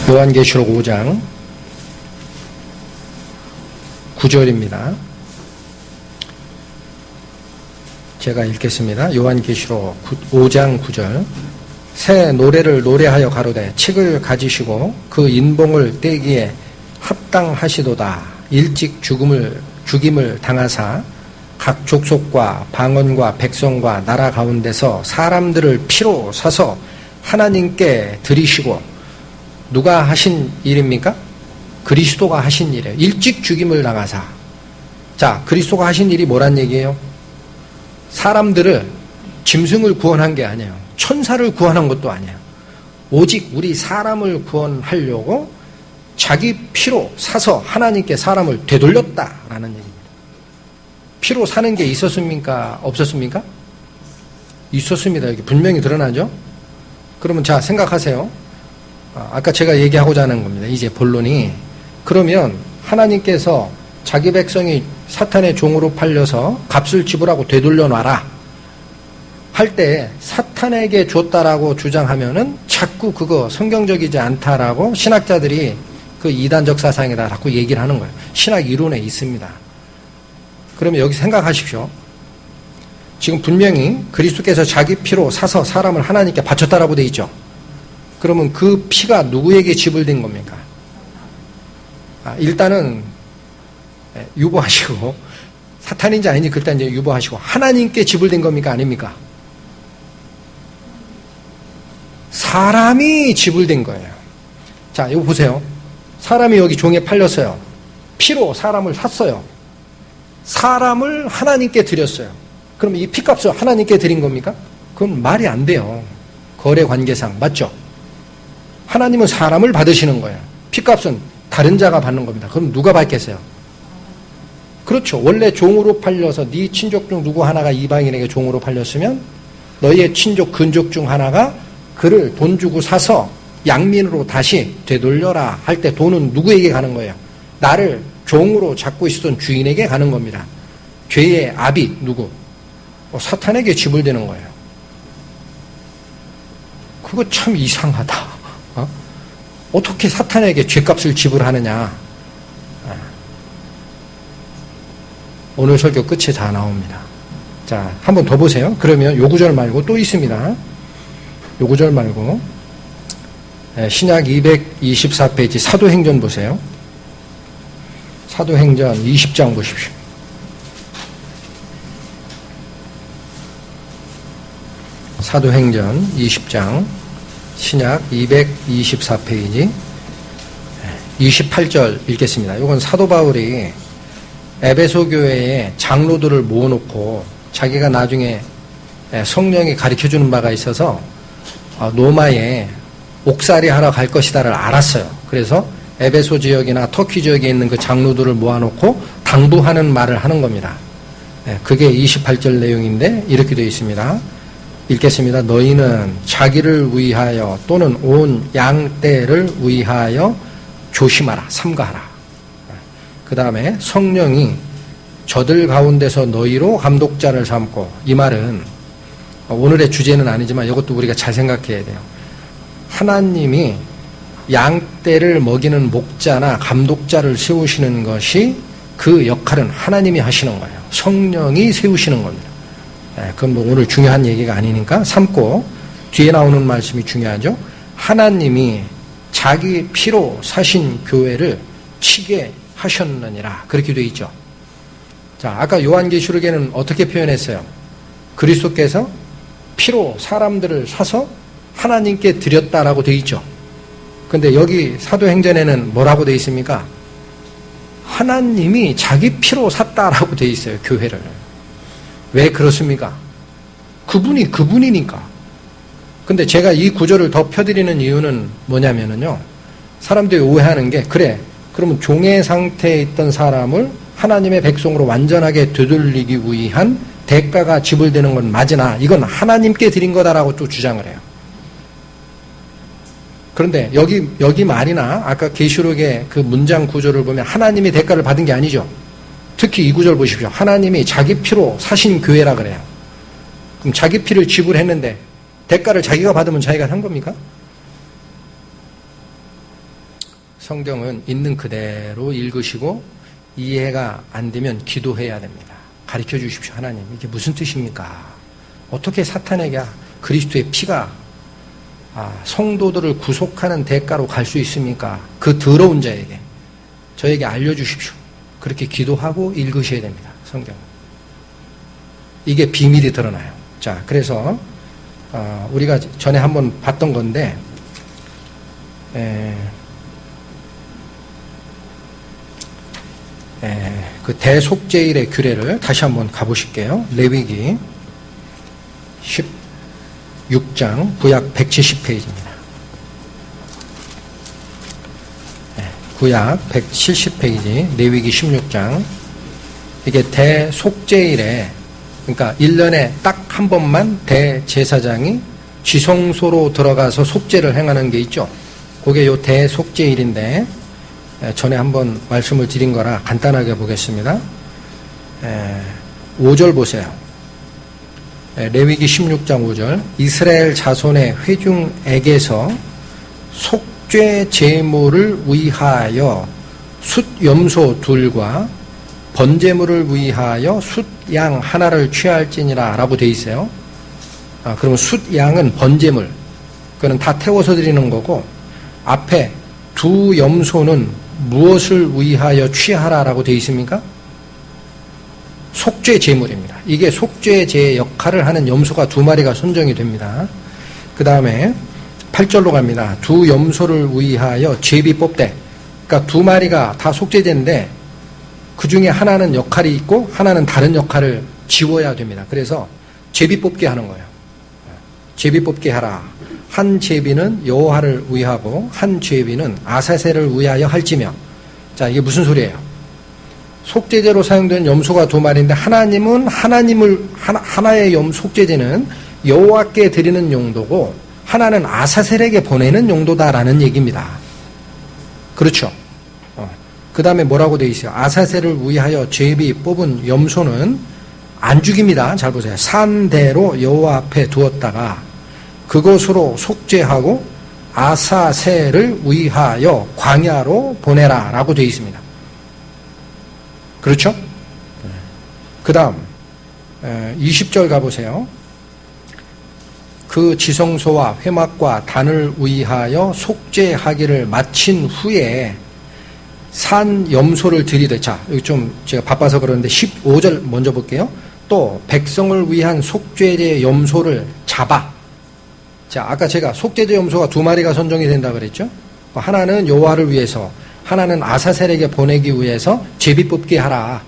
요한계시록 5장 9절입니다. 제가 읽겠습니다. 요한계시록 5장 9절. 새 노래를 노래하여 가로되 칡을 가지시고 그 인봉을 떼기에 합당하시도다. 일찍 죽임을 당하사 각 족속과 방언과 백성과 나라 가운데서 사람들을 피로 사서 하나님께 드리시고, 누가 하신 일입니까? 그리스도가 하신 일이에요. 일찍 죽임을 당하사. 자, 그리스도가 하신 일이 뭐란 얘기예요? 사람들을, 짐승을 구원한 게 아니에요. 천사를 구원한 것도 아니에요. 오직 우리 사람을 구원하려고 자기 피로 사서 하나님께 사람을 되돌렸다라는 얘기입니다. 피로 사는 게 있었습니까? 없었습니까? 있었습니다. 여기 분명히 드러나죠? 그러면 자, 생각하세요. 아까 제가 얘기하고자 하는 겁니다. 이제 본론이. 그러면 하나님께서 자기 백성이 사탄의 종으로 팔려서 값을 지불하고 되돌려놔라 할 때 사탄에게 줬다라고 주장하면은 자꾸 그거 성경적이지 않다라고 신학자들이 그 이단적 사상이다 라고 얘기를 하는 거예요. 신학 이론에 있습니다. 그러면 여기 생각하십시오. 지금 분명히 그리스도께서 자기 피로 사서 사람을 하나님께 바쳤다라고 돼 있죠. 그러면 그 피가 누구에게 지불된 겁니까? 일단은 유보하시고, 사탄인지 아닌지 일단 이제 유보하시고, 하나님께 지불된 겁니까? 아닙니까? 사람이 지불된 거예요. 자, 이거 보세요. 사람이 여기 종에 팔렸어요. 피로 사람을 샀어요. 사람을 하나님께 드렸어요. 그럼 이 피값을 하나님께 드린 겁니까? 그건 말이 안 돼요. 거래 관계상. 맞죠? 하나님은 사람을 받으시는 거예요. 피값은 다른 자가 받는 겁니다. 그럼 누가 받겠어요? 그렇죠. 원래 종으로 팔려서 네 친족 중 누구 하나가 이방인에게 종으로 팔렸으면 너희의 친족 근족 중 하나가 그를 돈 주고 사서 양민으로 다시 되돌려라 할 때 돈은 누구에게 가는 거예요? 나를 종으로 잡고 있었던 주인에게 가는 겁니다. 죄의 압이 누구? 사탄에게 지불되는 거예요. 그거 참 이상하다. 어떻게 사탄에게 죄값을 지불하느냐. 오늘 설교 끝에 다 나옵니다. 자, 한 번 더 보세요. 그러면 요 구절 말고 또 있습니다. 요 구절 말고 신약 224페이지 사도행전 보세요. 사도행전 20장 보십시오. 사도행전 20장 신약 224페이지 28절 읽겠습니다. 이건 사도 바울이 에베소 교회에 장로들을 모아놓고 자기가 나중에 성령이 가르쳐주는 바가 있어서 로마에 옥살이 하러 갈 것이다를 알았어요. 그래서 에베소 지역이나 터키 지역에 있는 그 장로들을 모아놓고 당부하는 말을 하는 겁니다. 그게 28절 내용인데 이렇게 되어 있습니다. 읽겠습니다. 너희는 자기를 위하여 또는 온 양떼를 위하여 조심하라, 삼가하라. 그 다음에 성령이 저들 가운데서 너희로 감독자를 삼고, 이 말은 오늘의 주제는 아니지만 이것도 우리가 잘 생각해야 돼요. 하나님이 양떼를 먹이는 목자나 감독자를 세우시는 것이 그 역할은 하나님이 하시는 거예요. 성령이 세우시는 겁니다. 그건 뭐 오늘 중요한 얘기가 아니니까 삼고, 뒤에 나오는 말씀이 중요하죠. 하나님이 자기 피로 사신 교회를 치게 하셨느니라. 그렇게 되어 있죠. 자, 아까 요한계시록에는 어떻게 표현했어요? 그리스도께서 피로 사람들을 사서 하나님께 드렸다라고 되어 있죠. 근데 여기 사도행전에는 뭐라고 되어 있습니까? 하나님이 자기 피로 샀다라고 되어 있어요. 교회를. 왜 그렇습니까? 그분이 그분이니까. 근데 제가 이 구절을 더 펴드리는 이유는 뭐냐면요. 사람들이 오해하는 게, 그래, 그러면 종의 상태에 있던 사람을 하나님의 백성으로 완전하게 되돌리기 위한 대가가 지불되는 건 맞으나 이건 하나님께 드린 거다라고 또 주장을 해요. 그런데 여기 말이나 아까 계시록의 그 문장 구조를 보면 하나님이 대가를 받은 게 아니죠. 특히 이 구절 보십시오. 하나님이 자기 피로 사신 교회라 그래요. 그럼 자기 피를 지불했는데 대가를 자기가 받으면 자기가 산 겁니까? 성경은 있는 그대로 읽으시고 이해가 안 되면 기도해야 됩니다. 가르쳐 주십시오. 하나님, 이게 무슨 뜻입니까? 어떻게 사탄에게 그리스도의 피가 성도들을 구속하는 대가로 갈 수 있습니까? 그 더러운 자에게 저에게 알려주십시오. 그렇게 기도하고 읽으셔야 됩니다. 성경. 이게 비밀이 드러나요. 자, 그래서 우리가 전에 한번 봤던 건데 그 대속죄일의 규례를 다시 한번 가보실게요. 레위기 16장 구약 170페이지입니다. 구약 170페이지 레위기 16장. 이게 대속죄일에, 그러니까 1년에 딱 한 번만 대제사장이 지성소로 들어가서 속죄를 행하는 게 있죠. 그게 요 대속죄일인데 전에 한번 말씀을 드린 거라 간단하게 보겠습니다. 5절 보세요. 레위기 16장 5절. 이스라엘 자손의 회중에게서 속죄 제물을 위하여 숫염소 둘과 번제물을 위하여 숫양 하나를 취할지니라 라고 되어 있어요. 그러면 숫양은 번제물, 그거는 다 태워서 드리는 거고, 앞에 두 염소는 무엇을 위하여 취하라라고 되어 있습니까? 속죄 제물입니다. 이게 속죄 제 역할을 하는 염소가 두 마리가 선정이 됩니다. 그 다음에 8절로 갑니다. 두 염소를 위하여 제비 뽑되, 그러니까 두 마리가 다 속죄제인데 그 중에 하나는 역할이 있고 하나는 다른 역할을 지워야 됩니다. 그래서 제비 뽑게 하는 거예요. 제비 뽑게 하라. 한 제비는 여호와를 위하고 한 제비는 아사셀을 위하여 할지며. 자, 이게 무슨 소리예요? 속죄제로 사용된 염소가 두 마리인데 하나님은 하나의 속죄제는 여호와께 드리는 용도고 하나는 아사셀에게 보내는 용도다라는 얘기입니다. 그렇죠? 그 다음에 뭐라고 되어 있어요? 아사셀을 위하여 제비 뽑은 염소는 안 죽입니다. 잘 보세요. 산대로 여호와 앞에 두었다가 그것으로 속죄하고 아사셀을 위하여 광야로 보내라 라고 되어 있습니다. 그렇죠? 그 다음 20절 가보세요. 그 지성소와 회막과 단을 위하여 속죄하기를 마친 후에 산 염소를 드리되. 자, 여기 좀 제가 바빠서 그러는데 15절 먼저 볼게요. 또 백성을 위한 속죄제 염소를 잡아. 자, 아까 제가 속죄제 염소가 두 마리가 선정이 된다 그랬죠? 하나는 여호와를 위해서, 하나는 아사셀에게 보내기 위해서 제비 뽑게 하라.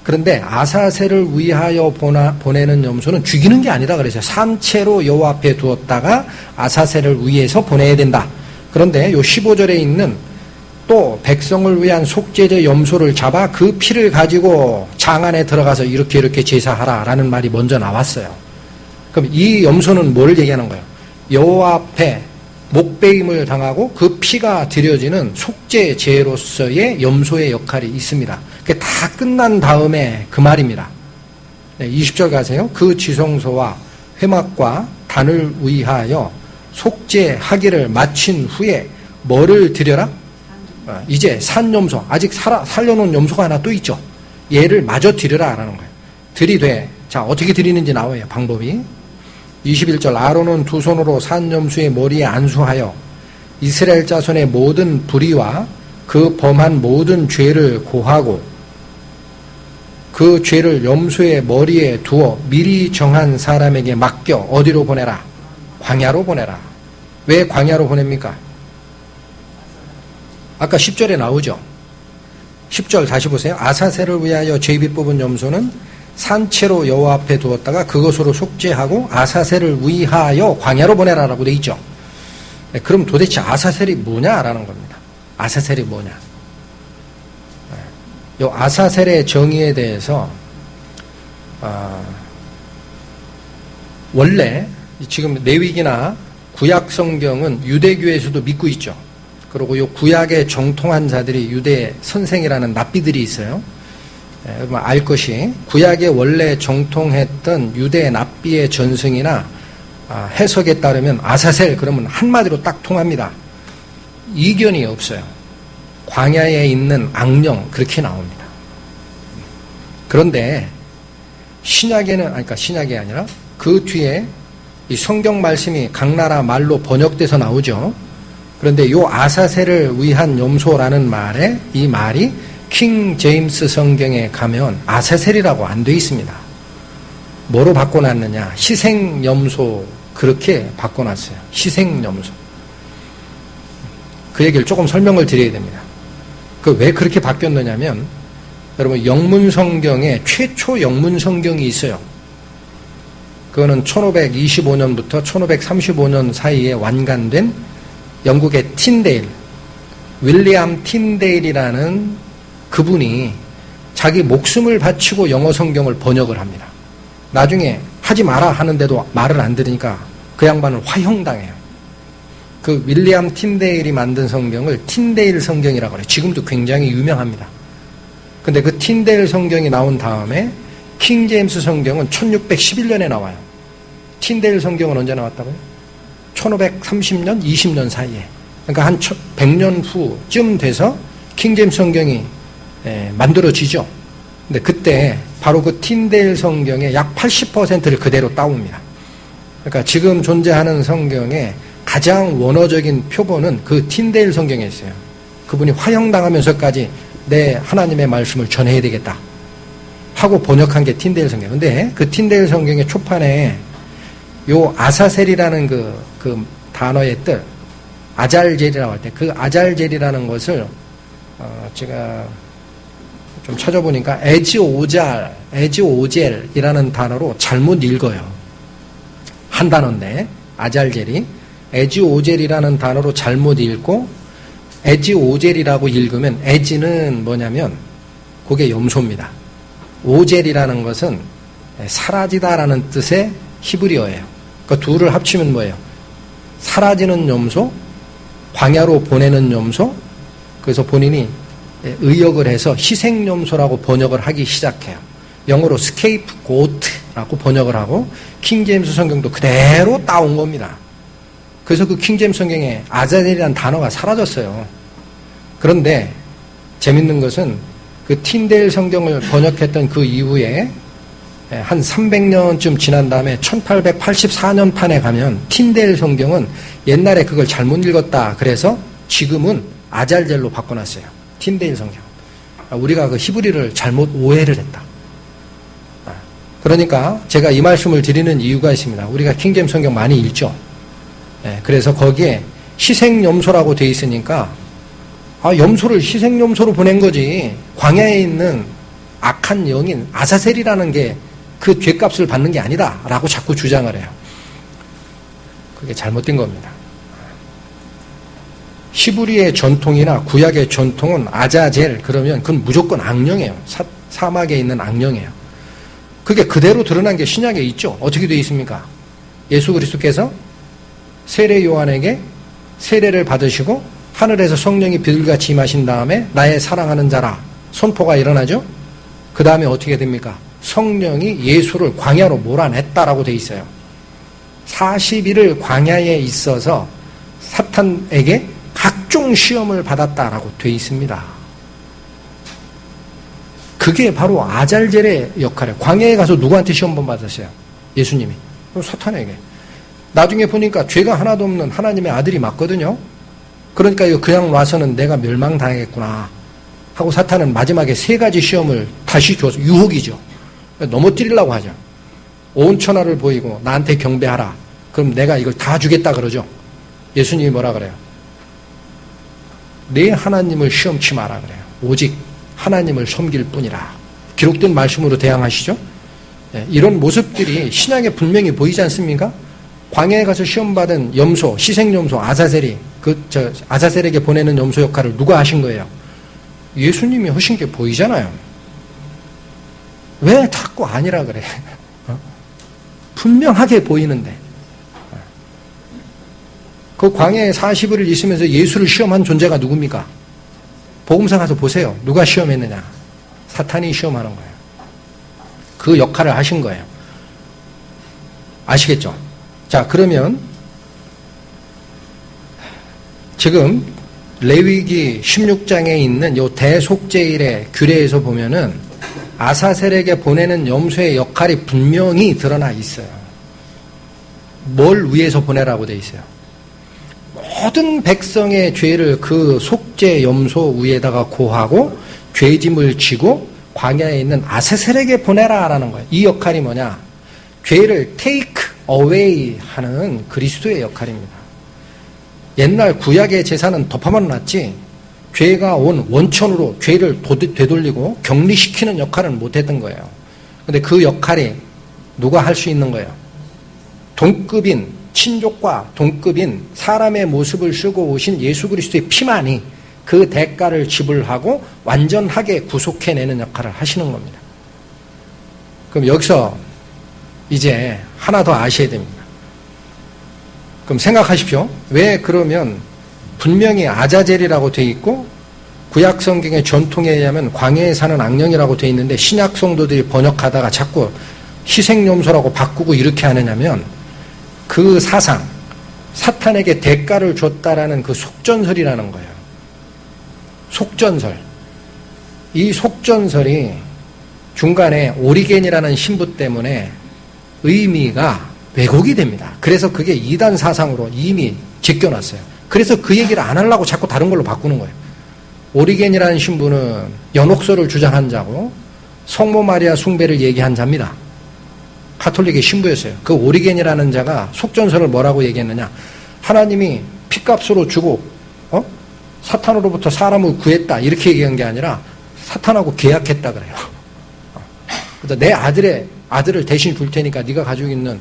그런데 아사셀을 위하여 보내는 염소는 죽이는 게 아니다 그랬어요. 산채로 여호와 앞에 두었다가 아사셀을 위해서 보내야 된다. 그런데 요 15절에 있는 또 백성을 위한 속죄제 염소를 잡아 그 피를 가지고 장 안에 들어가서 이렇게 제사하라라는 말이 먼저 나왔어요. 그럼 이 염소는 뭘 얘기하는 거예요? 여호와 앞에 목베임을 당하고 그 피가 드려지는 속죄제로서의 염소의 역할이 있습니다. 그게 다 끝난 다음에 그 말입니다. 20절 가세요. 그 지성소와 회막과 단을 위하여 속죄하기를 마친 후에 뭐를 드려라? 이제 산 염소, 아직 살려놓은 염소가 하나 또 있죠. 얘를 마저 드려라라는 거예요. 드리되. 자, 어떻게 드리는지 나와요. 방법이. 21절. 아론은 두 손으로 산 염소의 머리에 안수하여 이스라엘 자손의 모든 불의와 그 범한 모든 죄를 고하고 그 죄를 염소의 머리에 두어 미리 정한 사람에게 맡겨 어디로 보내라? 광야로 보내라. 왜 광야로 보냅니까? 아까 10절에 나오죠. 10절 다시 보세요. 아사셀을 위하여 제비 뽑은 염소는 산채로 여호와 앞에 두었다가 그것으로 속죄하고 아사셀을 위하여 광야로 보내라라고 돼 있죠. 그럼 도대체 아사셀이 뭐냐라는 겁니다. 아사셀이 뭐냐? 이 아사셀의 정의에 대해서 원래 지금 레위기나 구약 성경은 유대교에서도 믿고 있죠. 그리고 이 구약에 정통한 자들이 유대 선생이라는 납비들이 있어요. 여러분 알 것이 구약에 원래 정통했던 유대 납비의 전승이나 해석에 따르면 아사셀 그러면 한마디로 딱 통합니다. 이견이 없어요. 광야에 있는 악령 그렇게 나옵니다. 그런데 신약에는 그러니까 신약이 아니라 그 뒤에 이 성경 말씀이 각 나라 말로 번역돼서 나오죠. 그런데 요 아사셀을 위한 염소라는 말에 이 말이 킹 제임스 성경에 가면 아사셀이라고 안 돼 있습니다. 뭐로 바꿔놨느냐? 희생염소 그렇게 바꿔놨어요. 희생염소. 그 얘기를 조금 설명을 드려야 됩니다. 그 왜 그렇게 바뀌었느냐면 여러분 영문 성경에 최초 영문 성경이 있어요. 그거는 1525년부터 1535년 사이에 완간된 영국의 틴데일, 윌리엄 틴데일이라는 그분이 자기 목숨을 바치고 영어 성경을 번역을 합니다. 나중에 하지 마라 하는데도 말을 안 들으니까 그 양반은 화형당해요. 그 윌리엄 틴데일이 만든 성경을 틴데일 성경이라고 해요. 지금도 굉장히 유명합니다. 근데 그 틴데일 성경이 나온 다음에 킹 제임스 성경은 1611년에 나와요. 틴데일 성경은 언제 나왔다고요? 1530년, 20년 사이에. 그러니까 한 100년 후쯤 돼서 킹 제임스 성경이 만들어지죠. 근데 그때 바로 그 틴데일 성경의 약 80%를 그대로 따옵니다. 그러니까 지금 존재하는 성경의 가장 원어적인 표본은 그 틴데일 성경에 있어요. 그분이 화형당하면서까지 내 하나님의 말씀을 전해야 되겠다 하고 번역한 게 틴데일 성경. 근데 그 틴데일 성경의 초판에 요 아사셀이라는 그 단어의 뜻, 아잘젤이라고 할 때 그 아잘젤이라는 것을 제가 좀 찾아보니까 에지오젤이라는 단어로 잘못 읽어요. 한 단어인데 아잘젤이 에지오젤이라는 단어로 잘못 읽고 에지오젤이라고 읽으면 에지는 뭐냐면 그게 염소입니다. 오젤이라는 것은 사라지다라는 뜻의 히브리어예요. 그 둘을 합치면 뭐예요? 사라지는 염소, 광야로 보내는 염소. 그래서 본인이 의역을 해서 희생염소라고 번역을 하기 시작해요. 영어로 scapegoat라고 번역을 하고 킹제임스 성경도 그대로 따온 겁니다. 그래서 그 킹제임스 성경에 아자젤이라는 단어가 사라졌어요. 그런데 재밌는 것은 그 틴데일 성경을 번역했던 그 이후에 한 300년쯤 지난 다음에 1884년 판에 가면 틴데일 성경은 옛날에 그걸 잘못 읽었다 그래서 지금은 아잘젤로 바꿔놨어요. 틴데일 성경. 우리가 그 히브리를 잘못 오해를 했다. 그러니까 제가 이 말씀을 드리는 이유가 있습니다. 우리가 킹제임스 성경 많이 읽죠. 그래서 거기에 희생염소라고 돼 있으니까 염소를 희생염소로 보낸 거지 광야에 있는 악한 영인 아사셀이라는 게 그 죄값을 받는 게 아니다 라고 자꾸 주장을 해요. 그게 잘못된 겁니다. 히브리의 전통이나 구약의 전통은 아자젤 그러면 그건 무조건 악령이에요. 사막에 있는 악령이에요. 그게 그대로 드러난 게 신약에 있죠. 어떻게 되어 있습니까? 예수 그리스도께서 세례 요한에게 세례를 받으시고 하늘에서 성령이 비둘기같이 임하신 다음에 나의 사랑하는 자라 선포가 일어나죠. 그 다음에 어떻게 됩니까? 성령이 예수를 광야로 몰아냈다라고 되어 있어요. 40일을 광야에 있어서 사탄에게 각종 시험을 받았다라고 되어 있습니다. 그게 바로 아잘젤의 역할이에요. 광야에 가서 누구한테 시험 받았어요? 예수님이. 사탄에게. 나중에 보니까 죄가 하나도 없는 하나님의 아들이 맞거든요. 그러니까 이거 그냥 와서는 내가 멸망당하겠구나 하고 사탄은 마지막에 3가지 시험을 다시 줘서 유혹이죠. 넘어뜨리려고 하죠. 온 천하를 보이고 나한테 경배하라. 그럼 내가 이걸 다 주겠다 그러죠. 예수님이 뭐라 그래요? 내 하나님을 시험치 마라 그래요. 오직 하나님을 섬길 뿐이라. 기록된 말씀으로 대항하시죠. 이런 모습들이 신약에 분명히 보이지 않습니까? 광야에 가서 시험받은 염소, 희생염소 아사셀이 아사셀에게 보내는 염소 역할을 누가 하신 거예요? 예수님이 하신 게 보이잖아요. 왜 자꾸 아니라 그래? 분명하게 보이는데. 그 광야에 40일을 있으면서 예수를 시험한 존재가 누굽니까? 복음서 가서 보세요. 누가 시험했느냐? 사탄이 시험하는 거예요. 그 역할을 하신 거예요. 아시겠죠? 자, 그러면 지금 레위기 16장에 있는 요 대속죄일의 규례에서 보면은 아사셀에게 보내는 염소의 역할이 분명히 드러나 있어요. 뭘 위해서 보내라고 돼 있어요? 모든 백성의 죄를 그 속죄 염소 위에다가 고하고 죄짐을 지고 광야에 있는 아사셀에게 보내라라는 거예요. 이 역할이 뭐냐? 죄를 take away 하는 그리스도의 역할입니다. 옛날 구약의 제사는 덮어만 놨지 죄가 온 원천으로 죄를 되돌리고 격리시키는 역할은 못했던 거예요. 근데 그 역할이 누가 할 수 있는 거예요? 동급인, 친족과 동급인 사람의 모습을 쓰고 오신 예수 그리스도의 피만이 그 대가를 지불하고 완전하게 구속해내는 역할을 하시는 겁니다. 그럼 여기서 이제 하나 더 아셔야 됩니다. 그럼 생각하십시오. 왜 그러면 분명히 아자젤이라고 돼 있고 구약 성경의 전통에 의하면 광야에 사는 악령이라고 돼 있는데 신약 성도들이 번역하다가 자꾸 희생염소라고 바꾸고 이렇게 하느냐면 그 사상, 사탄에게 대가를 줬다라는 그 속전설이라는 거예요. 속전설. 이 속전설이 중간에 오리겐이라는 신부 때문에 의미가 왜곡이 됩니다. 그래서 그게 이단 사상으로 이미 제껴놨어요. 그래서 그 얘기를 안 하려고 자꾸 다른 걸로 바꾸는 거예요. 오리겐이라는 신부는 연옥설을 주장한 자고 성모 마리아 숭배를 얘기한 자입니다. 가톨릭의 신부였어요. 그 오리겐이라는 자가 속전설을 뭐라고 얘기했느냐? 하나님이 핏값으로 주고 사탄으로부터 사람을 구했다 이렇게 얘기한 게 아니라 사탄하고 계약했다 그래요. 그래서 내 아들을 대신 줄 테니까 네가 가지고 있는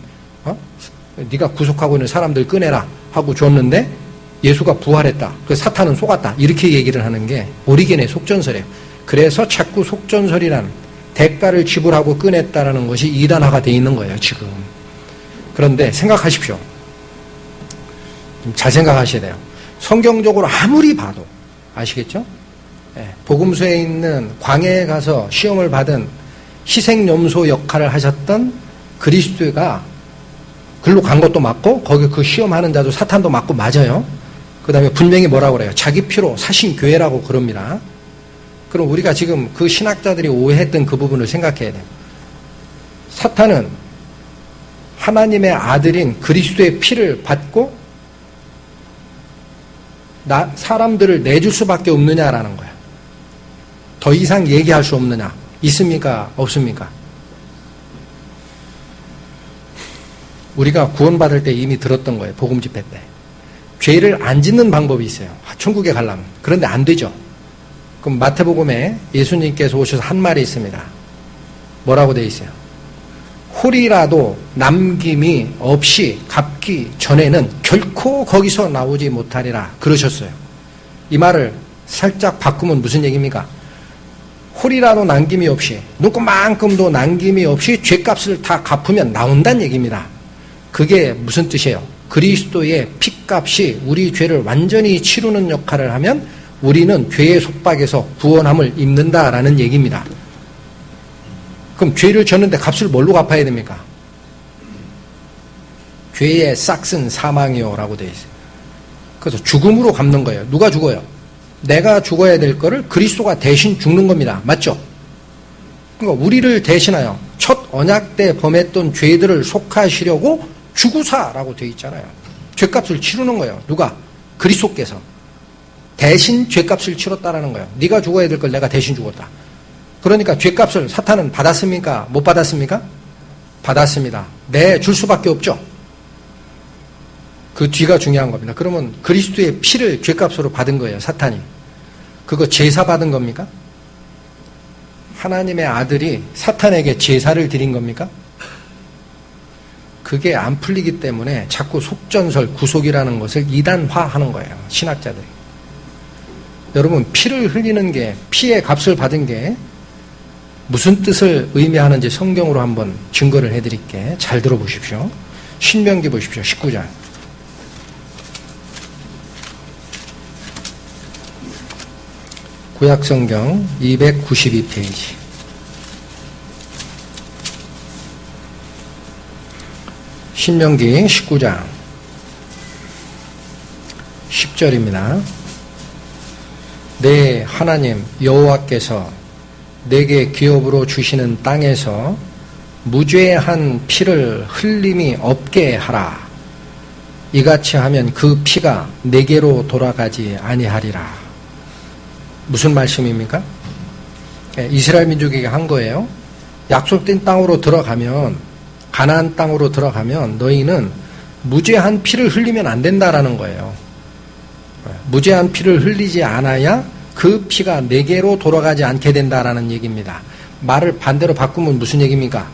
네가 구속하고 있는 사람들 꺼내라 하고 줬는데 예수가 부활했다. 그래서 사탄은 속았다. 이렇게 얘기를 하는 게 오리겐의 속전설이에요. 그래서 자꾸 속전설이란 대가를 지불하고 꺼냈다라는 것이 이단화가 되어 있는 거예요, 지금. 그런데 생각하십시오. 좀 잘 생각하셔야 돼요. 성경적으로 아무리 봐도 아시겠죠? 복음서에 있는 광야에 가서 시험을 받은 희생염소 역할을 하셨던 그리스도가 글로 간 것도 맞고 거기 그 시험하는 자도 사탄도 맞고 맞아요. 그 다음에 분명히 뭐라고 그래요? 자기 피로 사신 교회라고 그럽니다. 그럼 우리가 지금 그 신학자들이 오해했던 그 부분을 생각해야 돼요. 사탄은 하나님의 아들인 그리스도의 피를 받고 사람들을 내줄 수밖에 없느냐라는 거예요. 더 이상 얘기할 수 없느냐? 있습니까? 없습니까? 우리가 구원받을 때 이미 들었던 거예요. 복음 집회 때. 죄를 안 짓는 방법이 있어요. 천국에 가려면. 그런데 안 되죠. 그럼 마태복음에 예수님께서 오셔서 한 말이 있습니다. 뭐라고 되어 있어요? 홀이라도 남김이 없이 갚기 전에는 결코 거기서 나오지 못하리라 그러셨어요. 이 말을 살짝 바꾸면 무슨 얘기입니까? 홀이라도 남김이 없이 눈곱만큼도 남김이 없이 죄값을 다 갚으면 나온다는 얘기입니다. 그게 무슨 뜻이에요? 그리스도의 피값이 우리 죄를 완전히 치르는 역할을 하면 우리는 죄의 속박에서 구원함을 입는다라는 얘기입니다. 그럼 죄를 졌는데 값을 뭘로 갚아야 됩니까? 죄의 싹슨 사망이요라고 되어 있어요. 그래서 죽음으로 갚는 거예요. 누가 죽어요? 내가 죽어야 될 거를 그리스도가 대신 죽는 겁니다. 맞죠? 그러니까 우리를 대신하여 첫 언약 때 범했던 죄들을 속하시려고 죽으사라고 되어 있잖아요. 죄값을 치르는 거예요. 누가? 그리스도께서. 대신 죄값을 치렀다라는 거예요. 네가 죽어야 될 걸 내가 대신 죽었다. 그러니까 죄값을 사탄은 받았습니까? 못 받았습니까? 받았습니다. 네, 줄 수밖에 없죠. 그 뒤가 중요한 겁니다. 그러면 그리스도의 피를 죄값으로 받은 거예요, 사탄이. 그거 제사 받은 겁니까? 하나님의 아들이 사탄에게 제사를 드린 겁니까? 그게 안 풀리기 때문에 자꾸 속전설, 구속이라는 것을 이단화하는 거예요, 신학자들이. 여러분, 피를 흘리는 게, 피의 값을 받은 게 무슨 뜻을 의미하는지 성경으로 한번 증거를 해드릴게. 잘 들어보십시오. 신명기 보십시오. 19장. 구약성경 292페이지. 신명기 19장 10절입니다. 내 하나님 여호와께서 내게 기업으로 주시는 땅에서 무죄한 피를 흘림이 없게 하라. 이같이 하면 그 피가 내게로 돌아가지 아니하리라. 무슨 말씀입니까? 이스라엘 민족에게 한 거예요. 약속된 땅으로 들어가면, 가나안 땅으로 들어가면 너희는 무죄한 피를 흘리면 안 된다라는 거예요. 무죄한 피를 흘리지 않아야 그 피가 내게로 돌아가지 않게 된다라는 얘기입니다. 말을 반대로 바꾸면 무슨 얘기입니까?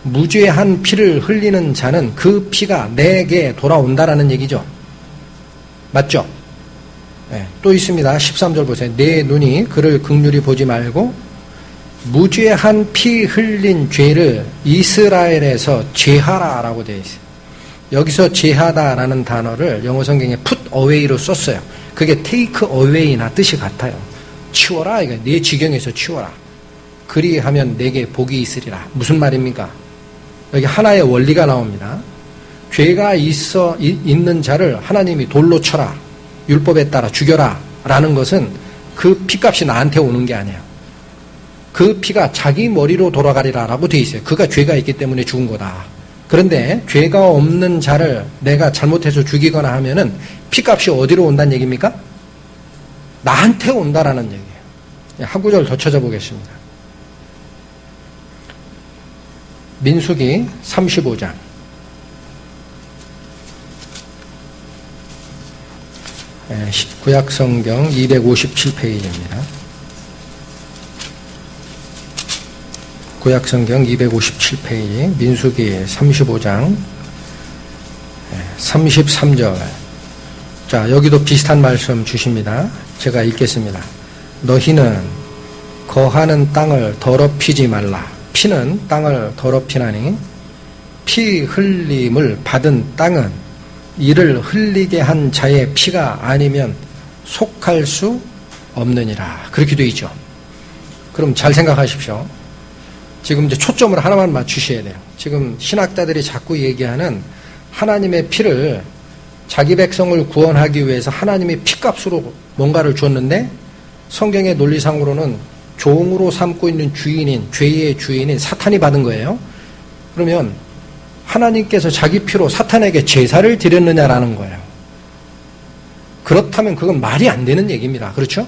무죄한 피를 흘리는 자는 그 피가 내게 돌아온다라는 얘기죠. 맞죠? 네, 또 있습니다. 13절 보세요. 내 눈이 그를 긍휼히 보지 말고 무죄한 피 흘린 죄를 이스라엘에서 제하라라고 되어 있어요. 여기서 제하다라는 단어를 영어 성경에 put away로 썼어요. 그게 take away나 뜻이 같아요. 치워라, 이거 네 지경에서 치워라. 그리하면 내게 복이 있으리라. 무슨 말입니까? 여기 하나의 원리가 나옵니다. 죄가 있는 자를 하나님이 돌로 쳐라, 율법에 따라 죽여라 라는 것은 그 피값이 나한테 오는 게 아니에요. 그 피가 자기 머리로 돌아가리라 라고 되어 있어요. 그가 죄가 있기 때문에 죽은 거다. 그런데 죄가 없는 자를 내가 잘못해서 죽이거나 하면은 피값이 어디로 온다는 얘기입니까? 나한테 온다라는 얘기예요. 한 구절 더 찾아보겠습니다. 민수기 35장. 구약성경 257페이지입니다. 구약성경 257페이지, 민수기 35장 33절. 자, 여기도 비슷한 말씀 주십니다. 제가 읽겠습니다. 너희는 거하는 땅을 더럽히지 말라. 피는 땅을 더럽히나니 피 흘림을 받은 땅은 이를 흘리게 한 자의 피가 아니면 속할 수 없느니라. 그렇게 되어 있죠. 그럼 잘 생각하십시오. 지금 이제 초점을 하나만 맞추셔야 돼요. 지금 신학자들이 자꾸 얘기하는 하나님의 피를 자기 백성을 구원하기 위해서 하나님이 피값으로 뭔가를 줬는데 성경의 논리상으로는 종으로 삼고 있는 주인인, 죄의 주인인 사탄이 받은 거예요. 그러면 하나님께서 자기 피로 사탄에게 제사를 드렸느냐라는 거예요. 그렇다면 그건 말이 안 되는 얘기입니다. 그렇죠?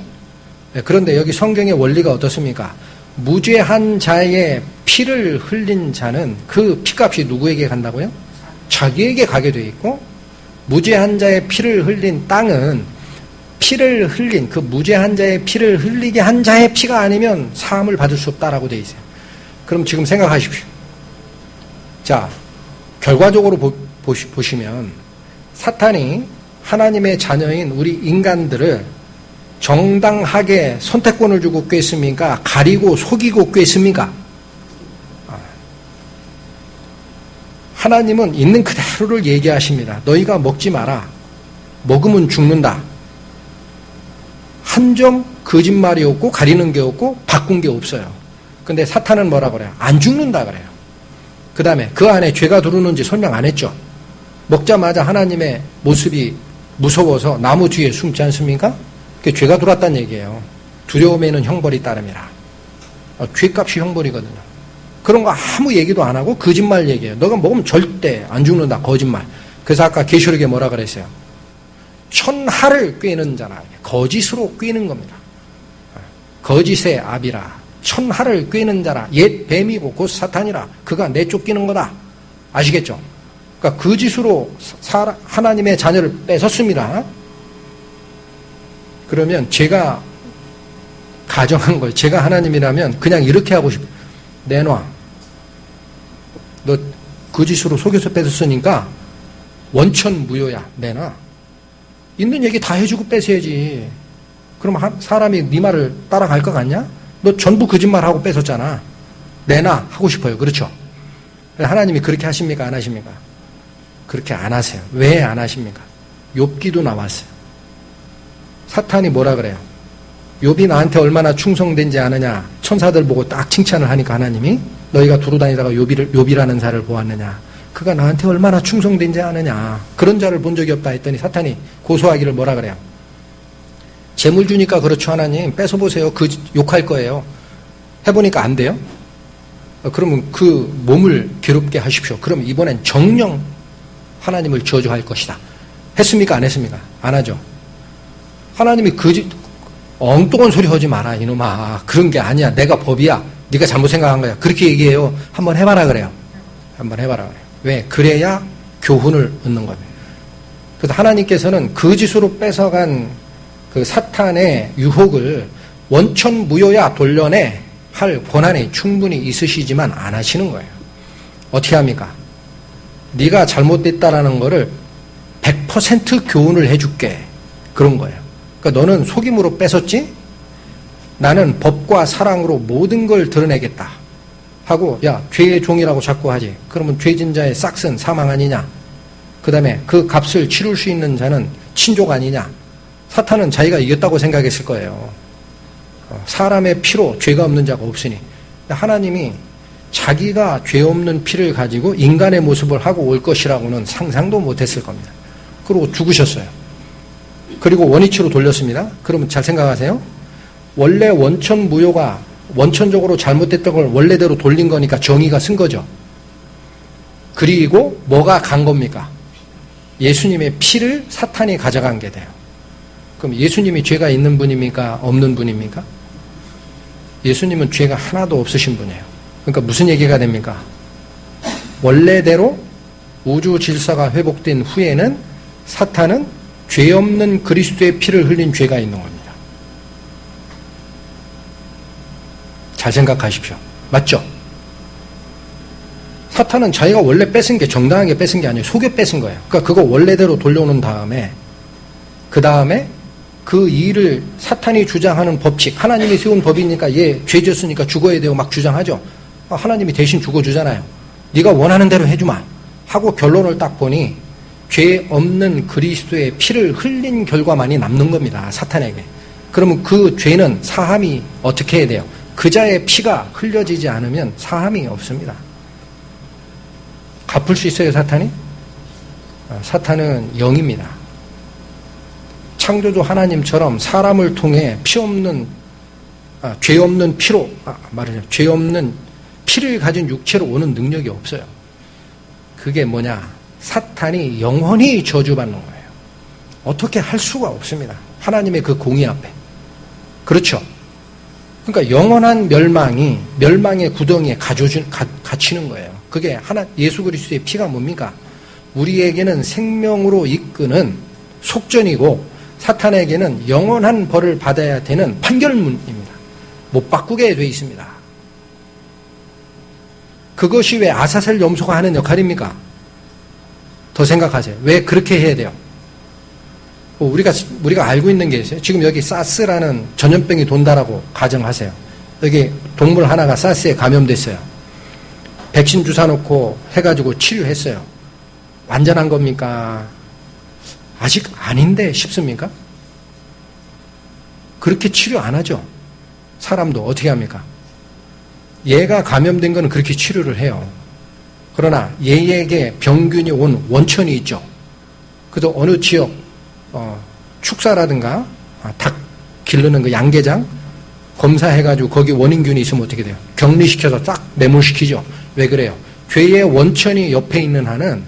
그런데 여기 성경의 원리가 어떻습니까? 무죄한 자의 피를 흘린 자는 그 피값이 누구에게 간다고요? 자기에게 가게 돼 있고, 무죄한 자의 피를 흘린 땅은 피를 흘린 그 무죄한 자의 피를 흘리게 한 자의 피가 아니면 사함을 받을 수 없다라고 돼 있어요. 그럼 지금 생각하십시오. 자, 결과적으로 보시면 사탄이 하나님의 자녀인 우리 인간들을 정당하게 선택권을 주고 꿰습니까? 가리고 속이고 꿰습니까? 하나님은 있는 그대로를 얘기하십니다. 너희가 먹지 마라. 먹으면 죽는다. 한 점 거짓말이 없고 가리는 게 없고 바꾼 게 없어요. 근데 사탄은 뭐라 그래요? 안 죽는다 그래요. 그 다음에 그 안에 죄가 들어오는지 설명 안 했죠. 먹자마자 하나님의 모습이 무서워서 나무 뒤에 숨지 않습니까? 그게 죄가 들어왔다는 얘기예요. 두려움에는 형벌이 따름이라. 죄값이 형벌이거든요. 그런 거 아무 얘기도 안 하고 거짓말 얘기해요. 너가 먹으면 절대 안 죽는다. 거짓말. 그래서 아까 계시록에 뭐라 그랬어요? 천하를 꿰는 자라. 거짓으로 꿰는 겁니다. 거짓의 압이라. 천하를 꿰는 자라. 옛 뱀이고 곧 사탄이라. 그가 내쫓기는 거다. 아시겠죠? 그러니까 거짓으로 하나님의 자녀를 뺏었습니다. 그러면 제가 가정한 거예요. 제가 하나님이라면 그냥 이렇게 하고 싶어요. 내놔. 너 거짓으로 속여서 뺏었으니까 원천 무효야. 내놔. 있는 얘기 다 해주고 뺏어야지. 그럼 사람이 네 말을 따라갈 것 같냐? 너 전부 거짓말하고 뺏었잖아. 내놔 하고 싶어요. 그렇죠? 하나님이 그렇게 하십니까? 안 하십니까? 그렇게 안 하세요. 왜 안 하십니까? 욥기도 나왔어요. 사탄이 뭐라 그래요? 욥이 나한테 얼마나 충성된지 아느냐? 천사들 보고 딱 칭찬을 하니까 하나님이 너희가 두루 다니다가 욥이라는 자를 보았느냐? 그가 나한테 얼마나 충성된지 아느냐? 그런 자를 본 적이 없다 했더니 사탄이 고소하기를 뭐라 그래요? 재물 주니까 그렇죠, 하나님. 뺏어보세요. 그 욕할 거예요. 해보니까 안 돼요? 그러면 그 몸을 괴롭게 하십시오. 그럼 이번엔 정령 하나님을 저주할 것이다. 했습니까? 안 했습니까? 안 하죠. 하나님이 엉뚱한 소리 하지 마라, 이놈아. 그런 게 아니야. 내가 법이야. 네가 잘못 생각한 거야. 그렇게 얘기해요. 한번 해봐라 그래요. 한번 해봐라 그래요. 왜? 그래야 교훈을 얻는 거예요. 그래서 하나님께서는 거짓으로 뺏어간 그 사탄의 유혹을 원천무효야 돌려내 할 권한이 충분히 있으시지만 안 하시는 거예요. 어떻게 합니까? 네가 잘못됐다라는 거를 100% 교훈을 해줄게. 그런 거예요. 그러니까 너는 속임으로 뺏었지? 나는 법과 사랑으로 모든 걸 드러내겠다. 하고 야, 죄의 종이라고 자꾸 하지. 그러면 죄진 자의 싹슨 사망 아니냐? 그 다음에 그 값을 치룰 수 있는 자는 친족 아니냐? 사탄은 자기가 이겼다고 생각했을 거예요. 사람의 피로 죄가 없는 자가 없으니. 하나님이 자기가 죄 없는 피를 가지고 인간의 모습을 하고 올 것이라고는 상상도 못했을 겁니다. 그리고 죽으셨어요. 그리고 원위치로 돌렸습니다. 그러면 잘 생각하세요. 원래 원천무효가 원천적으로 잘못됐던 걸 원래대로 돌린 거니까 정의가 쓴 거죠. 그리고 뭐가 간 겁니까? 예수님의 피를 사탄이 가져간 게 돼요. 그럼 예수님이 죄가 있는 분입니까? 없는 분입니까? 예수님은 죄가 하나도 없으신 분이에요. 그러니까 무슨 얘기가 됩니까? 원래대로 우주 질서가 회복된 후에는 사탄은 죄 없는 그리스도의 피를 흘린 죄가 있는 겁니다. 잘 생각하십시오. 맞죠? 사탄은 자기가 원래 뺏은 게 정당하게 뺏은 게 아니에요. 속여 뺏은 거예요. 그러니까 그거 원래대로 돌려놓은 다음에 그 다음에 그 일을 사탄이 주장하는 법칙, 하나님이 세운 법이니까 얘 죄 졌으니까 죽어야 돼요 막 주장하죠. 하나님이 대신 죽어주잖아요. 네가 원하는 대로 해주마 하고 결론을 딱 보니 죄 없는 그리스도의 피를 흘린 결과만이 남는 겁니다. 사탄에게. 그러면 그 죄는 사함이 어떻게 해야 돼요? 그자의 피가 흘려지지 않으면 사함이 없습니다. 갚을 수 있어요, 사탄이? 사탄은 영입니다. 창조주 하나님처럼 사람을 통해 죄 없는 피로, 말하자면 죄 없는 피를 가진 육체로 오는 능력이 없어요. 그게 뭐냐? 사탄이 영원히 저주받는 거예요. 어떻게 할 수가 없습니다. 하나님의 그 공의 앞에. 그렇죠? 그러니까 영원한 멸망의 구덩이에 갇히는 거예요. 그게 예수 그리스도의 피가 뭡니까? 우리에게는 생명으로 이끄는 속전이고 사탄에게는 영원한 벌을 받아야 되는 판결문입니다. 못 바꾸게 되어 있습니다. 그것이 왜 아사셀 염소가 하는 역할입니까? 더 생각하세요. 왜 그렇게 해야 돼요? 우리가 알고 있는 게 있어요. 지금 여기 사스라는 전염병이 돈다라고 가정하세요. 여기 동물 하나가 사스에 감염됐어요. 백신 주사 놓고 해가지고 치료했어요. 완전한 겁니까? 아직 아닌데 싶습니까? 그렇게 치료 안 하죠. 사람도 어떻게 합니까? 얘가 감염된 거는 그렇게 치료를 해요. 그러나 얘에게 병균이 온 원천이 있죠. 그래서 어느 지역 축사라든가 닭 기르는 그 양계장 검사해가지고 거기 원인균이 있으면 어떻게 돼요? 격리시켜서 딱 매몰시키죠. 왜 그래요? 죄의 원천이 옆에 있는 한은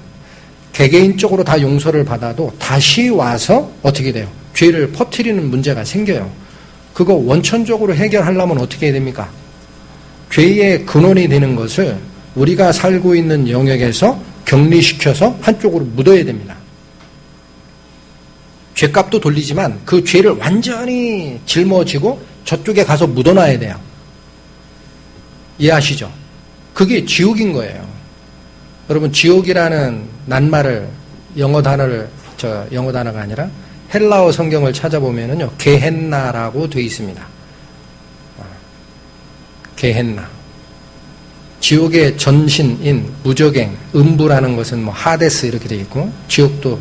개개인적으로 다 용서를 받아도 다시 와서 어떻게 돼요? 죄를 퍼뜨리는 문제가 생겨요. 그거 원천적으로 해결하려면 어떻게 해야 됩니까? 죄의 근원이 되는 것을 우리가 살고 있는 영역에서 격리시켜서 한쪽으로 묻어야 됩니다. 죄값도 돌리지만 그 죄를 완전히 짊어지고 저쪽에 가서 묻어놔야 돼요. 이해하시죠? 그게 지옥인 거예요. 여러분, 지옥이라는 낱말을 영어 단어가 아니라 헬라어 성경을 찾아보면은요, 게헨나라고 되어 있습니다. 게헨나. 지옥의 전신인 무적행, 음부라는 것은 하데스 이렇게 되어 있고, 지옥도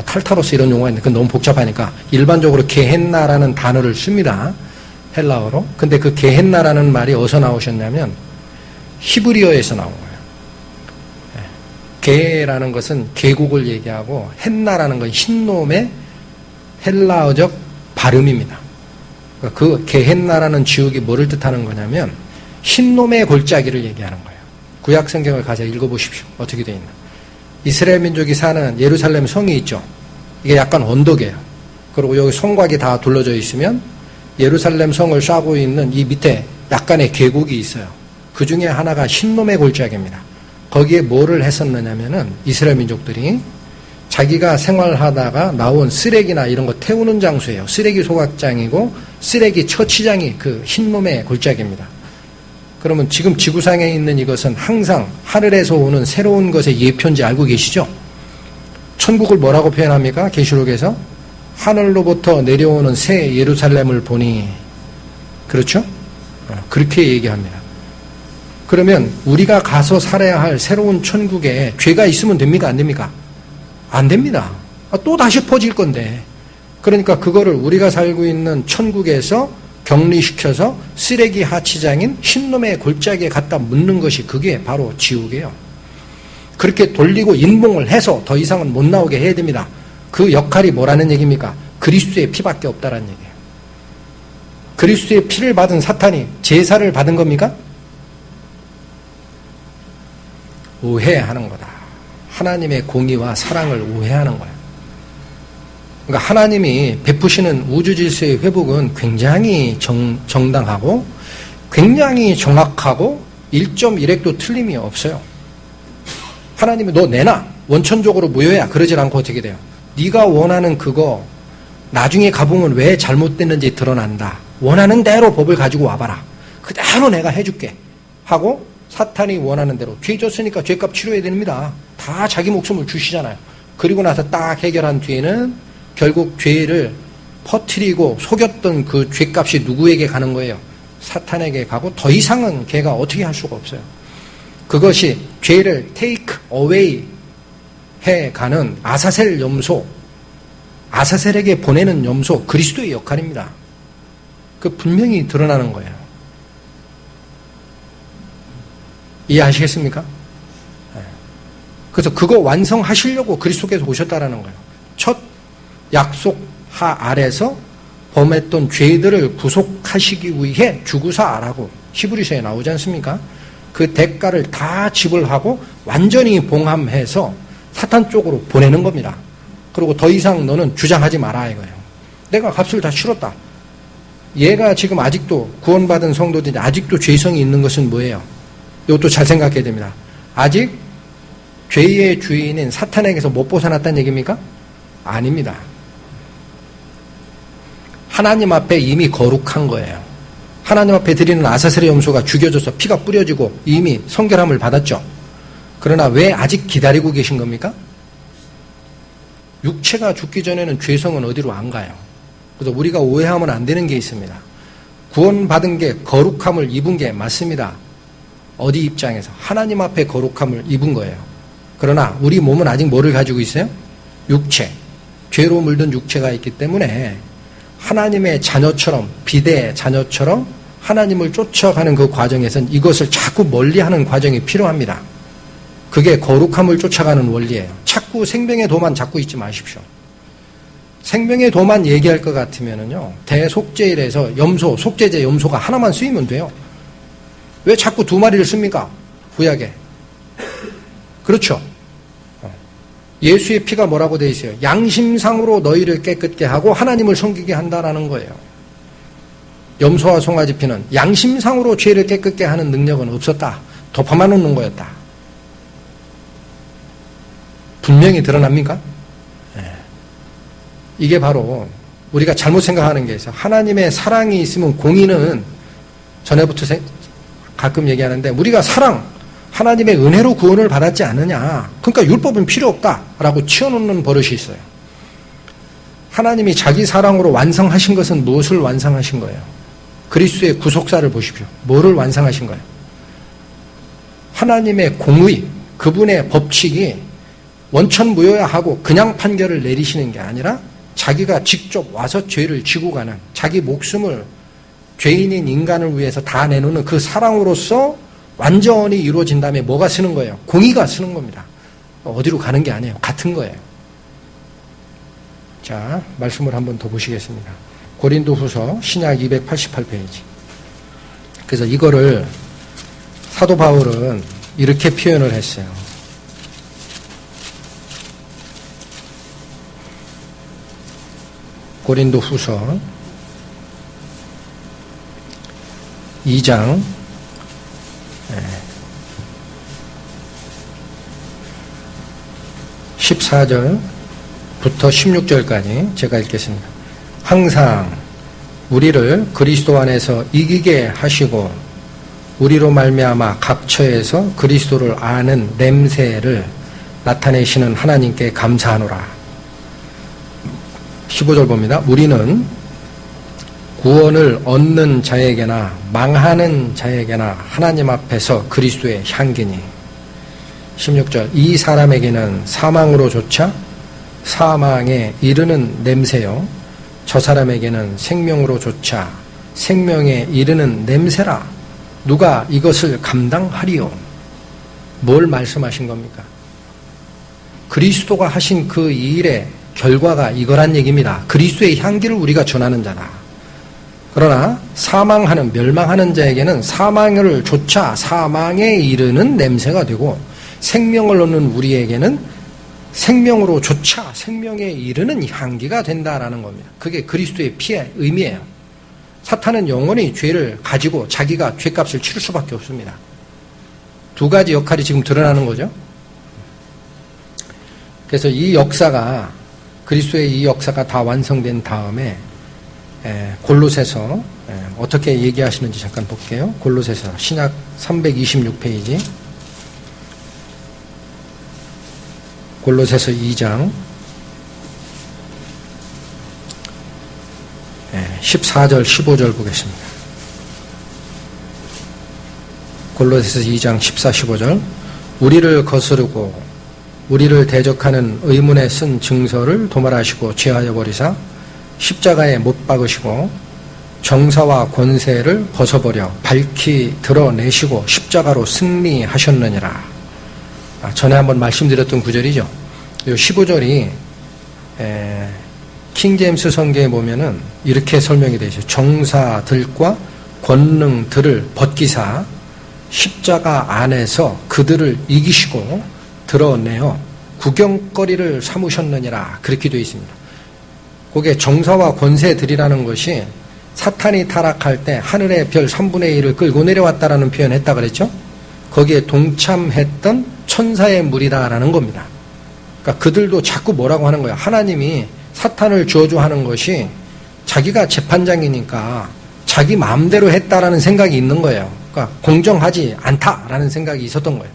탈타로스 이런 용어가 있는데 그건 너무 복잡하니까 일반적으로 게헨나라는 단어를 씁니다. 헬라어로. 근데 그 게헨나라는 말이 어디서 나오셨냐면 히브리어에서 나온 거예요. 게라는 것은 계곡을 얘기하고 헨나라는 건 흰놈의 헬라어적 발음입니다. 그 게헨나라는 지옥이 뭐를 뜻하는 거냐면 흰놈의 골짜기를 얘기하는 거예요. 구약 성경을 가서 읽어보십시오. 어떻게 되어 있나. 이스라엘 민족이 사는 예루살렘 성이 있죠. 이게 약간 언덕이에요. 그리고 여기 성곽이 다 둘러져 있으면 예루살렘 성을 쏴고 있는 이 밑에 약간의 계곡이 있어요. 그 중에 하나가 흰놈의 골짜기입니다. 거기에 뭐를 했었느냐면은 이스라엘 민족들이 자기가 생활하다가 나온 쓰레기나 이런 거 태우는 장소예요. 쓰레기 소각장이고 쓰레기 처치장이 그 흰놈의 골짜기입니다. 그러면 지금 지구상에 있는 이것은 항상 하늘에서 오는 새로운 것의 예표인지 알고 계시죠? 천국을 뭐라고 표현합니까? 계시록에서 하늘로부터 내려오는 새 예루살렘을 보니, 그렇죠? 그렇게 얘기합니다. 그러면 우리가 가서 살아야 할 새로운 천국에 죄가 있으면 됩니까? 안 됩니까? 안 됩니다. 또 다시 퍼질 건데. 그러니까 그거를 우리가 살고 있는 천국에서 격리시켜서 쓰레기 하치장인 흰놈의 골짜기에 갖다 묻는 것이 그게 바로 지옥이에요. 그렇게 돌리고 인봉을 해서 더 이상은 못 나오게 해야 됩니다. 그 역할이 뭐라는 얘기입니까? 그리스도의 피밖에 없다라는 얘기예요. 그리스도의 피를 받은 사탄이 제사를 받은 겁니까? 오해하는 거다. 하나님의 공의와 사랑을 오해하는 거예요. 그러니까 하나님이 베푸시는 우주 질서의 회복은 굉장히 정당하고 굉장히 정확하고 1.1획도 틀림이 없어요. 하나님이 너 내놔. 원천적으로 무효야. 그러질 않고 어떻게 돼요? 네가 원하는 그거 나중에 가보면 왜 잘못됐는지 드러난다. 원하는 대로 법을 가지고 와봐라. 그대로 내가 해줄게. 하고 사탄이 원하는 대로 죄 졌으니까 죄값 치러야 됩니다. 다 자기 목숨을 주시잖아요. 그리고 나서 딱 해결한 뒤에는 결국 죄를 퍼뜨리고 속였던 그 죄값이 누구에게 가는 거예요? 사탄에게 가고 더 이상은 걔가 어떻게 할 수가 없어요. 그것이 죄를 take away 해가는 아사셀 염소, 아사셀에게 보내는 염소, 그리스도의 역할입니다. 그 분명히 드러나는 거예요. 이해하시겠습니까? 그래서 그거 완성하시려고 그리스도께서 오셨다라는 거예요. 첫 약속하 아래서 범했던 죄들을 구속하시기 위해 죽으사라고 히브리서에 나오지 않습니까? 그 대가를 다 지불하고 완전히 봉함해서 사탄 쪽으로 보내는 겁니다. 그리고 더 이상 너는 주장하지 마라 이거예요. 내가 값을 다 치렀다. 얘가 지금 아직도 구원받은 성도들이 아직도 죄성이 있는 것은 뭐예요? 이것도 잘 생각해야 됩니다. 아직 죄의 주인인 사탄에게서 못 벗어났다는 얘기입니까? 아닙니다. 하나님 앞에 이미 거룩한 거예요. 하나님 앞에 드리는 아사셀의 염소가 죽여져서 피가 뿌려지고 이미 성결함을 받았죠. 그러나 왜 아직 기다리고 계신 겁니까? 육체가 죽기 전에는 죄성은 어디로 안 가요. 그래서 우리가 오해하면 안 되는 게 있습니다. 구원받은 게 거룩함을 입은 게 맞습니다. 어디 입장에서? 하나님 앞에 거룩함을 입은 거예요. 그러나 우리 몸은 아직 뭐를 가지고 있어요? 육체. 죄로 물든 육체가 있기 때문에 하나님의 자녀처럼, 비대의 자녀처럼 하나님을 쫓아가는 그 과정에서는 이것을 자꾸 멀리하는 과정이 필요합니다. 그게 거룩함을 쫓아가는 원리예요. 자꾸 생명의 도만 잡고 있지 마십시오. 생명의 도만 얘기할 것 같으면은요, 대속죄일에서 염소, 속죄제 염소가 하나만 쓰이면 돼요. 왜 자꾸 두 마리를 씁니까? 구약에. 그렇죠. 예수의 피가 뭐라고 되어 있어요? 양심상으로 너희를 깨끗게 하고 하나님을 섬기게 한다라는 거예요. 염소와 송아지 피는 양심상으로 죄를 깨끗게 하는 능력은 없었다. 덮어만 놓는 거였다. 분명히 드러납니까? 네. 이게 바로 우리가 잘못 생각하는 게 있어요. 하나님의 사랑이 있으면 공의는 전에부터 가끔 얘기하는데 우리가 하나님의 은혜로 구원을 받았지 않느냐. 그러니까 율법은 필요 없다라고 치워놓는 버릇이 있어요. 하나님이 자기 사랑으로 완성하신 것은 무엇을 완성하신 거예요? 그리스도의 구속사를 보십시오. 뭐를 완성하신 거예요? 하나님의 공의, 그분의 법칙이 원천무효하고 그냥 판결을 내리시는 게 아니라 자기가 직접 와서 죄를 지고 가는, 자기 목숨을 죄인인 인간을 위해서 다 내놓는 그 사랑으로서 완전히 이루어진 다음에 뭐가 쓰는 거예요? 공의가 쓰는 겁니다. 어디로 가는 게 아니에요. 같은 거예요. 자, 말씀을 한번 더 보시겠습니다. 고린도후서 신약 288페이지. 그래서 이거를 사도 바울은 이렇게 표현을 했어요. 고린도후서 2장 14절부터 16절까지 제가 읽겠습니다. 항상 우리를 그리스도 안에서 이기게 하시고 우리로 말미암아 각처에서 그리스도를 아는 냄새를 나타내시는 하나님께 감사하노라. 15절 봅니다. 우리는 구원을 얻는 자에게나 망하는 자에게나 하나님 앞에서 그리스도의 향기니. 16절 이 사람에게는 사망으로조차 사망에 이르는 냄새요 저 사람에게는 생명으로조차 생명에 이르는 냄새라. 누가 이것을 감당하리요? 뭘 말씀하신 겁니까? 그리스도가 하신 그 일의 결과가 이거란 얘기입니다. 그리스도의 향기를 우리가 전하는 자다. 그러나 사망하는 멸망하는 자에게는 사망을 조차 사망에 이르는 냄새가 되고 생명을 얻는 우리에게는 생명으로조차 생명에 이르는 향기가 된다라는 겁니다. 그게 그리스도의 피의 의미예요. 사탄은 영원히 죄를 가지고 자기가 죄값을 치를 수밖에 없습니다. 두 가지 역할이 지금 드러나는 거죠. 그래서 이 역사가 그리스도의 이 역사가 다 완성된 다음에 골로새서 어떻게 얘기하시는지 잠깐 볼게요. 골로새서 신약 326페이지 골로새서 2장 14절 15절 보겠습니다. 골로새서 2장 14, 15절 우리를 거스르고 우리를 대적하는 의문에 쓴 증서를 도말하시고 제하여 버리사 십자가에 못 박으시고 정사와 권세를 벗어버려 밝히 드러내시고 십자가로 승리하셨느니라. 전에 한번 말씀드렸던 구절이죠. 이 15절이 킹제임스 성경에 보면은 이렇게 설명이 되어 있어요. 정사들과 권능들을 벗기사 십자가 안에서 그들을 이기시고 드러내어 구경거리를 삼으셨느니라. 그렇게 되어 있습니다. 그게 정사와 권세들이라는 것이 사탄이 타락할 때 하늘의 별 3분의 1을 끌고 내려왔다라는 표현을 했다 그랬죠. 거기에 동참했던 천사의 무리다라는 겁니다. 그러니까 그들도 자꾸 뭐라고 하는 거예요. 하나님이 사탄을 저주하는 것이 자기가 재판장이니까 자기 마음대로 했다라는 생각이 있는 거예요. 그러니까 공정하지 않다라는 생각이 있었던 거예요.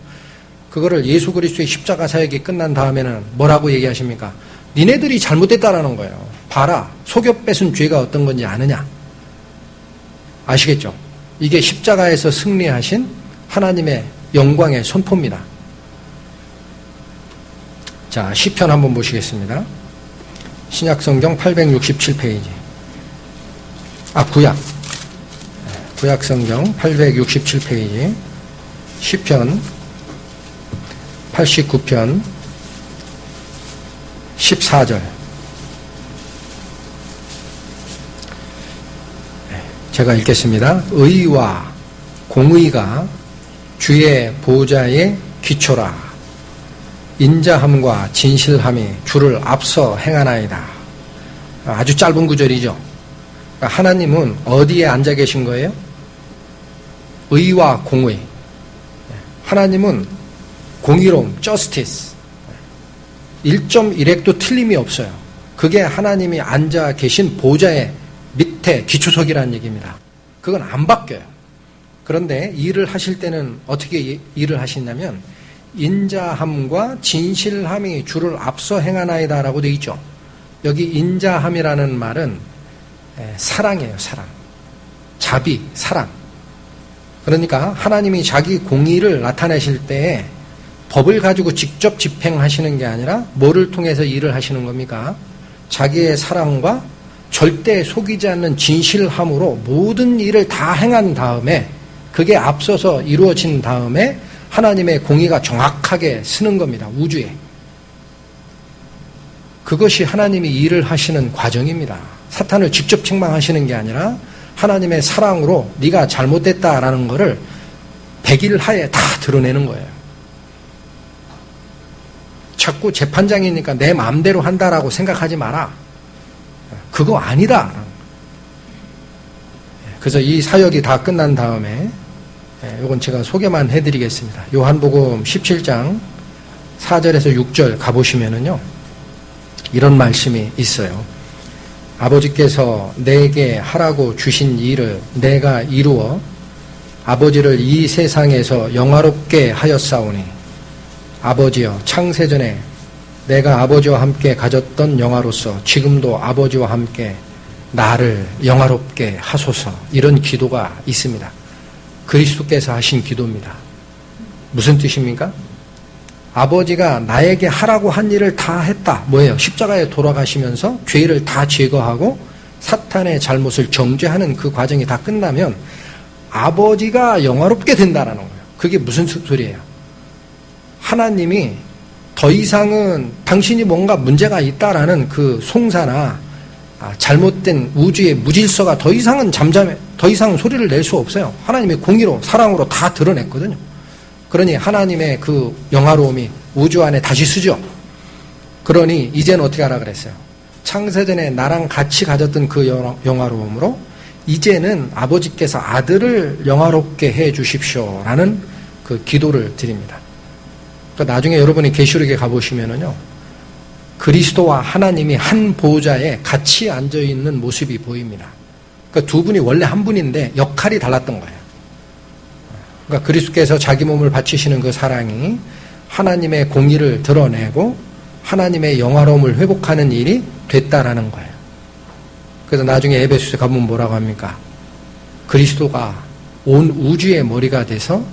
그거를 예수 그리스도의 십자가 사역이 끝난 다음에는 뭐라고 얘기하십니까? 니네들이 잘못됐다라는 거예요. 봐라, 속여 뺏은 죄가 어떤 건지 아느냐? 아시겠죠? 이게 십자가에서 승리하신 하나님의 영광의 선포입니다. 자, 시편 한번 보시겠습니다. 신약성경 867페이지. 구약성경 867페이지. 시편 89편 14절. 제가 읽겠습니다. 의와 공의가 주의 보좌에 기초라. 인자함과 진실함이 주를 앞서 행하나이다. 아주 짧은 구절이죠. 하나님은 어디에 앉아 계신 거예요? 의와 공의. 하나님은 공의로움, justice. 1.1획도 틀림이 없어요. 그게 하나님이 앉아 계신 보좌의 밑에 기초석이라는 얘기입니다. 그건 안 바뀌어요. 그런데 일을 하실 때는 어떻게 일을 하시냐면 인자함과 진실함이 주를 앞서 행하나이다라고 되어 있죠. 여기 인자함이라는 말은 사랑이에요. 사랑. 자비, 사랑. 그러니까 하나님이 자기 공의를 나타내실 때 법을 가지고 직접 집행하시는 게 아니라 뭐를 통해서 일을 하시는 겁니까? 자기의 사랑과 절대 속이지 않는 진실함으로 모든 일을 다 행한 다음에 그게 앞서서 이루어진 다음에 하나님의 공의가 정확하게 쓰는 겁니다. 우주에. 그것이 하나님이 일을 하시는 과정입니다. 사탄을 직접 책망하시는 게 아니라 하나님의 사랑으로 네가 잘못됐다라는 것을 백일하에 다 드러내는 거예요. 자꾸 재판장이니까 내 마음대로 한다라고 생각하지 마라. 그거 아니다. 그래서 이 사역이 다 끝난 다음에 이건 제가 소개만 해드리겠습니다. 요한복음 17장 4절에서 6절 가보시면은요, 이런 말씀이 있어요. 아버지께서 내게 하라고 주신 일을 내가 이루어 아버지를 이 세상에서 영화롭게 하였사오니 아버지여, 창세전에 내가 아버지와 함께 가졌던 영화로서 지금도 아버지와 함께 나를 영화롭게 하소서. 이런 기도가 있습니다. 그리스도께서 하신 기도입니다. 무슨 뜻입니까? 아버지가 나에게 하라고 한 일을 다 했다. 뭐예요? 십자가에 돌아가시면서 죄를 다 제거하고 사탄의 잘못을 정죄하는 그 과정이 다 끝나면 아버지가 영화롭게 된다라는 거예요. 그게 무슨 소리예요? 하나님이 더 이상은 당신이 뭔가 문제가 있다라는 그 송사나 잘못된 우주의 무질서가 더 이상은 더 이상 소리를 낼 수 없어요. 하나님의 공의로, 사랑으로 다 드러냈거든요. 그러니 하나님의 그 영화로움이 우주 안에 다시 쓰죠. 그러니 이제는 어떻게 하라 그랬어요? 창세전에 나랑 같이 가졌던 그 영화로움으로 이제는 아버지께서 아들을 영화롭게 해 주십시오라는 그 기도를 드립니다. 그러니까 나중에 여러분이 계시록에 가보시면은요, 그리스도와 하나님이 한 보좌에 같이 앉아있는 모습이 보입니다. 그러니까 두 분이 원래 한 분인데 역할이 달랐던 거예요. 그러니까 그리스도께서 자기 몸을 바치시는 그 사랑이 하나님의 공의를 드러내고 하나님의 영화로움을 회복하는 일이 됐다라는 거예요. 그래서 나중에 에베소서에 가보면 뭐라고 합니까? 그리스도가 온 우주의 머리가 돼서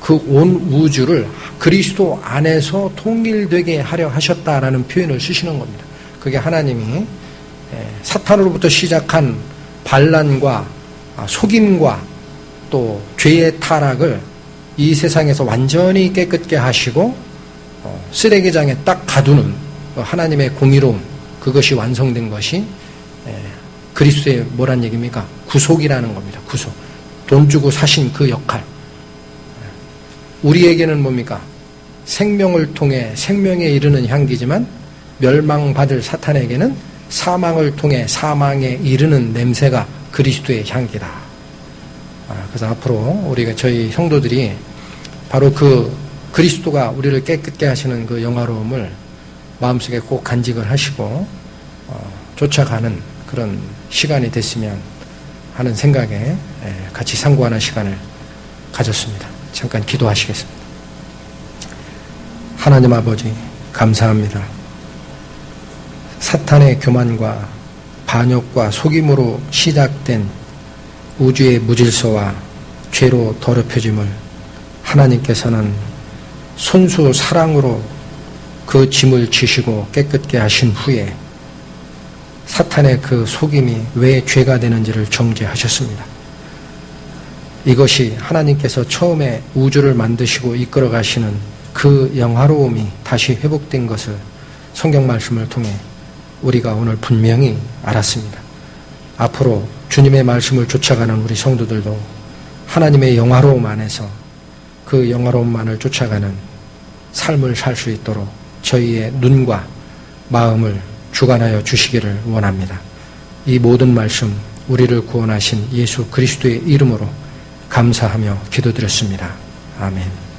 그 온 우주를 그리스도 안에서 통일되게 하려 하셨다라는 표현을 쓰시는 겁니다. 그게 하나님이 사탄으로부터 시작한 반란과 속임과 또 죄의 타락을 이 세상에서 완전히 깨끗게 하시고 쓰레기장에 딱 가두는 하나님의 공의로움, 그것이 완성된 것이 그리스도의 뭐란 얘기입니까? 구속이라는 겁니다. 구속. 돈 주고 사신 그 역할. 우리에게는 뭡니까? 생명을 통해 생명에 이르는 향기지만 멸망받을 사탄에게는 사망을 통해 사망에 이르는 냄새가 그리스도의 향기다. 그래서 앞으로 우리가 저희 성도들이 바로 그 그리스도가 우리를 깨끗게 하시는 그 영화로움을 마음속에 꼭 간직을 하시고 쫓아가는 그런 시간이 됐으면 하는 생각에 같이 상고하는 시간을 가졌습니다. 잠깐 기도하시겠습니다. 하나님 아버지, 감사합니다. 사탄의 교만과 반역과 속임으로 시작된 우주의 무질서와 죄로 더럽혀짐을 하나님께서는 손수 사랑으로 그 짐을 지시고 깨끗게 하신 후에 사탄의 그 속임이 왜 죄가 되는지를 정죄하셨습니다. 이것이 하나님께서 처음에 우주를 만드시고 이끌어 가시는 그 영화로움이 다시 회복된 것을 성경 말씀을 통해 우리가 오늘 분명히 알았습니다. 앞으로 주님의 말씀을 쫓아가는 우리 성도들도 하나님의 영화로움 안에서 그 영화로움만을 쫓아가는 삶을 살 수 있도록 저희의 눈과 마음을 주관하여 주시기를 원합니다. 이 모든 말씀 우리를 구원하신 예수 그리스도의 이름으로 감사하며 기도드렸습니다. 아멘.